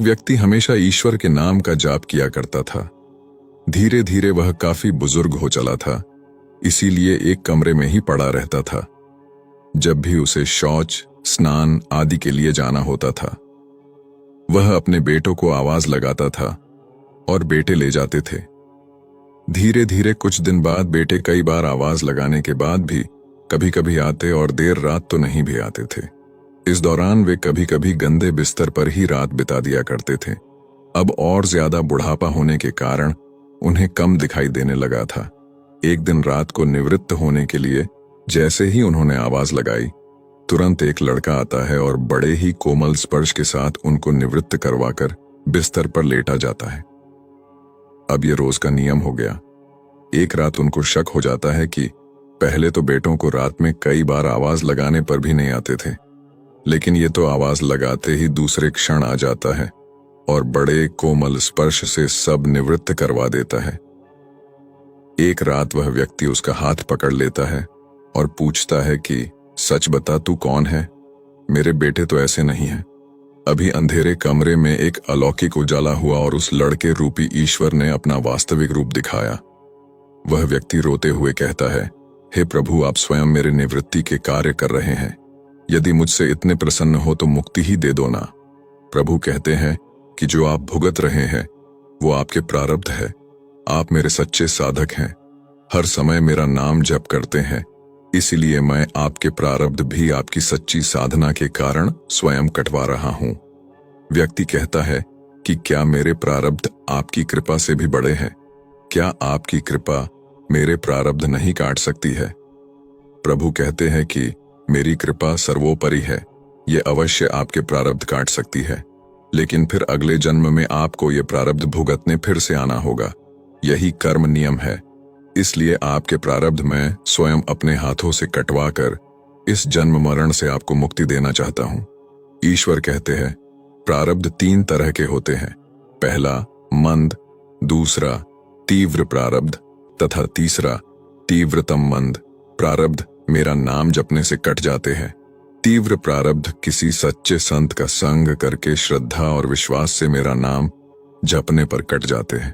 व्यक्ति हमेशा ईश्वर के नाम का जाप किया करता था। धीरे धीरे वह काफी बुजुर्ग हो चला था, इसीलिए एक कमरे में ही पड़ा रहता था। जब भी उसे शौच, स्नान आदि के लिए जाना होता था, वह अपने बेटों को आवाज लगाता था और बेटे ले जाते थे। धीरे धीरे कुछ दिन बाद बेटे कई बार आवाज लगाने के बाद भी कभी कभी आते और देर रात तो नहीं भी आते थे। इस दौरान वे कभी कभी गंदे बिस्तर पर ही रात बिता दिया करते थे। अब और ज्यादा बुढ़ापा होने के कारण उन्हें कम दिखाई देने लगा था। एक दिन रात को निवृत्त होने के लिए जैसे ही उन्होंने आवाज लगाई, तुरंत एक लड़का आता है और बड़े ही कोमल स्पर्श के साथ उनको निवृत्त करवाकर बिस्तर पर लेटा जाता है। अब ये रोज का नियम हो गया। एक रात उनको शक हो जाता है कि पहले तो बेटों को रात में कई बार आवाज लगाने पर भी नहीं आते थे, लेकिन ये तो आवाज लगाते ही दूसरे क्षण आ जाता है और बड़े कोमल स्पर्श से सब निवृत्त करवा देता है। एक रात वह व्यक्ति उसका हाथ पकड़ लेता है और पूछता है कि सच बता, तू कौन है? मेरे बेटे तो ऐसे नहीं हैं। अभी अंधेरे कमरे में एक अलौकिक उजाला हुआ और उस लड़के रूपी ईश्वर ने अपना वास्तविक रूप दिखाया। वह व्यक्ति रोते हुए कहता है, हे प्रभु, आप स्वयं मेरे निवृत्ति के कार्य कर रहे हैं। यदि मुझसे इतने प्रसन्न हो तो मुक्ति ही दे दो ना। प्रभु कहते हैं कि जो आप भुगत रहे हैं वो आपके प्रारब्ध है। आप मेरे सच्चे साधक हैं, हर समय मेरा नाम जप करते हैं, इसलिए मैं आपके प्रारब्ध भी आपकी सच्ची साधना के कारण स्वयं कटवा रहा हूं। व्यक्ति कहता है कि क्या मेरे प्रारब्ध आपकी कृपा से भी बड़े हैं? क्या आपकी कृपा मेरे प्रारब्ध नहीं काट सकती है? प्रभु कहते हैं कि मेरी कृपा सर्वोपरि है, ये अवश्य आपके प्रारब्ध काट सकती है, लेकिन फिर अगले जन्म में आपको ये प्रारब्ध भुगतने फिर से आना होगा। यही कर्म नियम है, इसलिए आपके प्रारब्ध मैं स्वयं अपने हाथों से कटवा कर इस जन्म मरण से आपको मुक्ति देना चाहता हूं। ईश्वर कहते हैं प्रारब्ध 3 तरह के होते हैं। पहला मंद, दूसरा तीव्र प्रारब्ध तथा तीसरा तीव्रतम मंद। प्रारब्ध मेरा नाम जपने से कट जाते हैं। तीव्र प्रारब्ध किसी सच्चे संत का संग करके श्रद्धा और विश्वास से मेरा नाम जपने पर कट जाते हैं,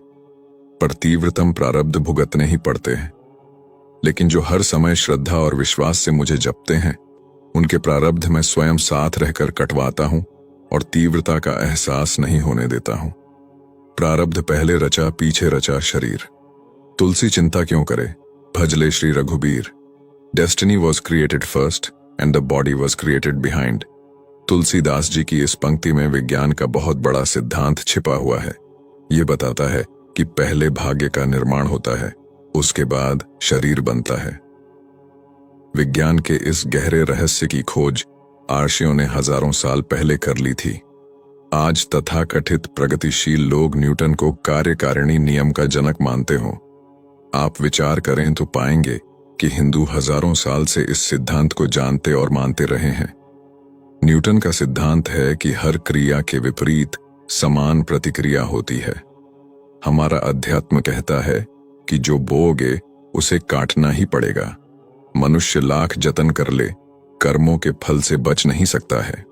पर तीव्रतम प्रारब्ध भुगतने ही पड़ते हैं। लेकिन जो हर समय श्रद्धा और विश्वास से मुझे जपते हैं, उनके प्रारब्ध मैं स्वयं साथ रहकर कटवाता हूं और तीव्रता का एहसास नहीं होने देता हूं। प्रारब्ध पहले रचा पीछे रचा शरीर, तुलसी चिंता क्यों करे, भजले Shri Raghubir. Destiny was created first and the body was created behind. Tulsidas ji की इस पंक्ति में विज्ञान का बहुत बड़ा सिद्धांत छिपा हुआ है। ये बताता है कि पहले भाग्य का निर्माण होता है, उसके बाद शरीर बनता है। विज्ञान के इस गहरे रहस्य की खोज आर्षियों ने हजारों साल पहले कर ली थी। आज तथाकथित प्रगतिशील लोग न्यूटन को कार्यकारिणी नियम का जनक मानते हो। आप विचार करें तो पाएंगे कि हिंदू हजारों साल से इस सिद्धांत को जानते और मानते रहे हैं। न्यूटन का सिद्धांत है कि हर क्रिया के विपरीत समान प्रतिक्रिया होती है। हमारा अध्यात्म कहता है कि जो बोओगे उसे काटना ही पड़ेगा। मनुष्य लाख जतन कर ले, कर्मों के फल से बच नहीं सकता है।